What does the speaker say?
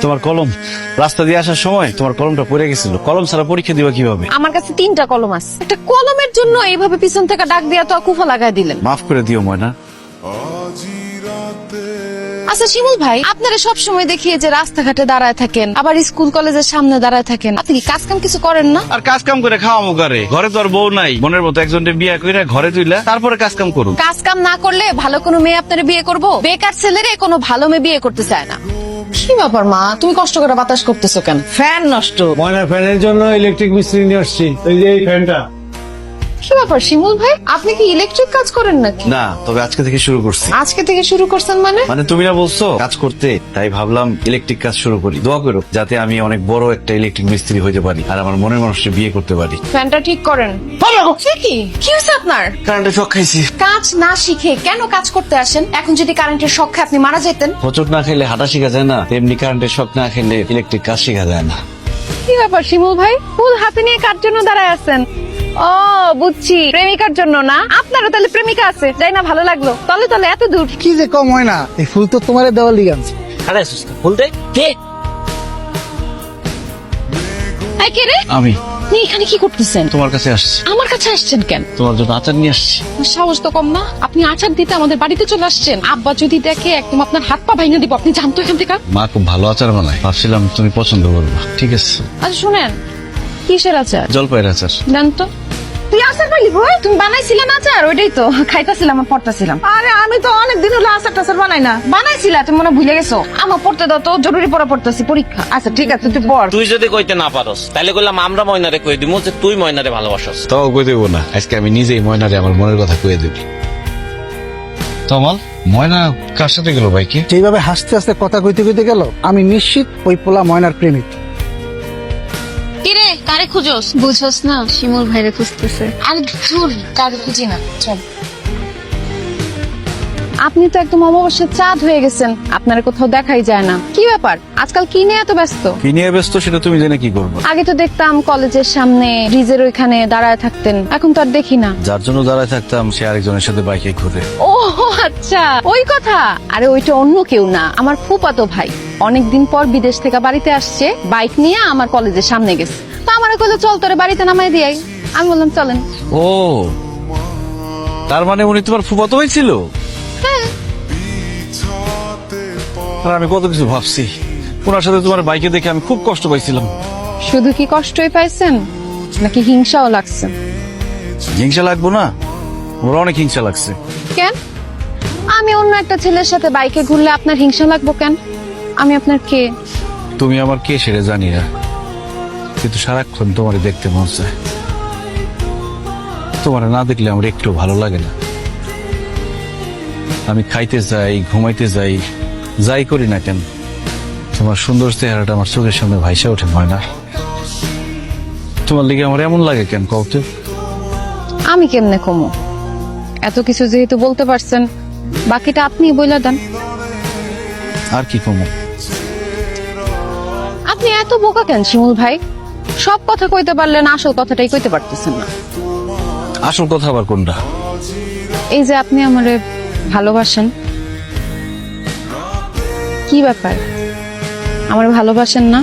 তোমার কলম রাস্তা দিয়ে আসার সময় তোমার কলমটা পড়ে গেছিল। কলম ছাড়া পরীক্ষা দিবা কিভাবে? আমার কাছে 3টা কলম আছে। একটা কলমের জন্য এইভাবে পিছন থেকে ডাক দিয়া তো কুফা লাগাই দিলেন। মাফ করে দিও ময়না। আচ্ছা শিমুল ভাই, আপনারা সব সময় দেখিয়ে যে রাস্তাঘাটে দাঁড়ায় থাকেন, আবার স্কুল কলেজের সামনে দাঁড়ায় থাকেন, আপনি কি কাজ কাম কিছু করেন না? আর কাজ কাম করে খাওয়া মুখারে, ঘরে তো আর বউ নাই। মনের মতো একজনকে বিয়ে করে ঘরে তুইলা তারপরে কাজ কাম করুন। কাজ কাম না করলে ভালো কোনো মেয়ে আপনারা বিয়ে করবো? বেকার ছেলেরে কোনো ভালো মেয়ে বিয়ে করতে চায় না। কি ব্যাপার মা, তুমি কষ্ট করে বাতাস করতেছো কেন? ফ্যান নষ্ট। ময়না ফ্যানের জন্য ইলেকট্রিক মিস্ত্রি নিয়ে আসছি। এই যে এই ফ্যানটা। কি ব্যাপার শিমুল ভাই, আপনি কি ইলেকট্রিক কাজ করেন নাকি? না, তবে আজকে থেকে শুরু করছি। আজকে থেকে শুরু করছেন মানে? মানে তুমি না বলছো কাজ করতে, তাই ভাবলাম ইলেকট্রিক কাজ শুরু করি। দোয়া করো যাতে আমি অনেক বড় একটা ইলেকট্রিক মিস্ত্রি হইতে পারি আর আমার মনের মানুষকে বিয়ে করতে পারি। ফ্যানটা ঠিক করেন। সে কি কি হয়েছে আপনার? কারেন্টে শক খাইছি। কাজ না শিখে কেন কাজ করতে আসেন? এখন যদি কারেন্টের শক খায় আপনি মারা যেতেন। হোঁচট না খেলে হাঁটা শেখা যায় না, তেমনি কারেন্টের শক না খেলে ইলেকট্রিক কাজ শেখা যায় না। কি ব্যাপার শিমুল ভাই, ফুল হাতে নিয়ে কার জন্য দাঁড়ায় আছেন? ও বুঝছি, প্রেমিকার জন্য না? আপনারও তাহলে প্রেমিকা আছে, যাই না ভালো লাগলো। তলে তলে এত দূর। কি যে কম হয় না, এই ফুল তো তোমার দেওয়ার লিগে আনছি। আরে সুস্থ ফুল দে কে? এই কে রে? আমি আপনি এখানে কি করতেছেন? তোমার কাছে আসছি। আমার কাছে আসছেন কেন? তোমার জন্য আচার নিয়ে আসছি। সাহস তো কম না, আপনি আচার দিতে আমাদের বাড়িতে চলে আসছেন। আব্বা যদি দেখে একদম আপনার হাত পা ভাঙা দিব। আপনি জানতো এখান থেকে? মা খুব ভালো আচার বানায়, ভাবছিলাম তুমি পছন্দ করবা। ঠিক আছে, আচ্ছা শুনেন, কিসের আচার? জলপাইয়ের আচার। দেন তো। তুই আচার পাইলি ভাই? তুমি বানাইছিলে না আচার? ওইটাই তো খাইতেছিলাম আর পড়তেছিলাম। আরে আমি তো অনেক দিন হলো আচার টাচার বানাই না। বানাইছিলা, তুমি মনে হয় ভুলে গেছো। আমার পড়তে দাও তো, জরুরি পড়া পড়তেছি, পরীক্ষা। আচ্ছা ঠিক আছে, তুই পড়। তুই যদি কইতে না পারস তাহলে কইলাম আমরা ময়নারে কই দিমু যে তুই ময়নারে ভালোবাসস। তাও কই দেবো না, আজকে আমি নিজেই ময়নারে আমার মনের কথা কয়ে দেব। তমাল, ময়না কার সাথে গেল ভাইকে? যেভাবে হাসতে হাসতে কথা কইতে কইতে গেল, আমি নিশ্চিত ওই পোলা ময়নার প্রেমিক। কিরে, কারে খুঁজোস? বুঝোস না, শিমুল ভাইরে খুঁজতেছে। আরে ধুর, কারে খুঁজি না, চল। আপনি তো একদম অমাবস্যার চাঁদ হয়ে গেছেন, আপনার কোথাও দেখাই যায় না। কি ব্যাপার, আজকাল কি নিয়ে এত ব্যস্ত? কি নিয়ে ব্যস্ত সেটা তুমি জেনে কি করবো? আগে তো দেখতাম কলেজের সামনে ব্রিজের ওইখানে দাঁড়ায় থাকতেন, এখন তো আর দেখি না। যার জন্য দাঁড়ায় থাকতাম সে আরেকজনের সাথে বাইকে ঘুরে। ও আচ্ছা, ওই কথা। আরে ওইটা অন্য কেউ না, আমার ফুফাতো ভাই। অনেকদিন পর বিদেশ থেকে বাড়িতে আসছে, বাইক নিয়ে আমার কলেজের সামনে গেছে। তো আমার কইলো চল তোরে বাড়িতে নামাই দিয়াই। আমি বললাম চলেন। ও, তার মানে উনি তোমার ফুফাতো ভাই ছিল? আর আমি কত কিছু ভাবছি, ওনার সাথে তোমার বাইকে দেখে আমি খুব কষ্ট পাইছিলাম। শুধু কি কষ্টই পাইছেন নাকি হিংসাও লাগছে? হিংসা লাগবো না? ওরা অনেক হিংসা লাগছে। কেন? আমি অন্য একটা ছেলের সাথে বাইকে ঘুরলে আপনার হিংসা লাগবো কেন? আমি আপনার কে? তুমি আমার কে সেটা জানি না, কিন্তু সারাক্ষণ তোমার দেখতে মন চায়। তোমার না দেখলে আমার একটু ভালো লাগে না। আমি খাইতে যাই, ঘুমাইতে যাই, যাই করি না কেন, তোমার সুন্দর চেহারাটা আমার চোখের সামনে ভাইসা ওঠে। হয় না তোমার লিগে আমার এমন লাগে কেন কওতে? আমি কেমনে কমো? এত কিছু যেহেতু বলতে পারছেন, বাকিটা আপনি বইলা দেন। আর কি কমো? আপনি এত বোকা কেন শিমুল ভাই? সব কথা কইতে পারলেন, আসল কথাটাই কইতে পারতেছেন না। আসল কথা আবার কোনটা? এই যে আপনি আমারে ভালোবাসেন। কি ব্যাপার, আমার ভালোবাসেন না?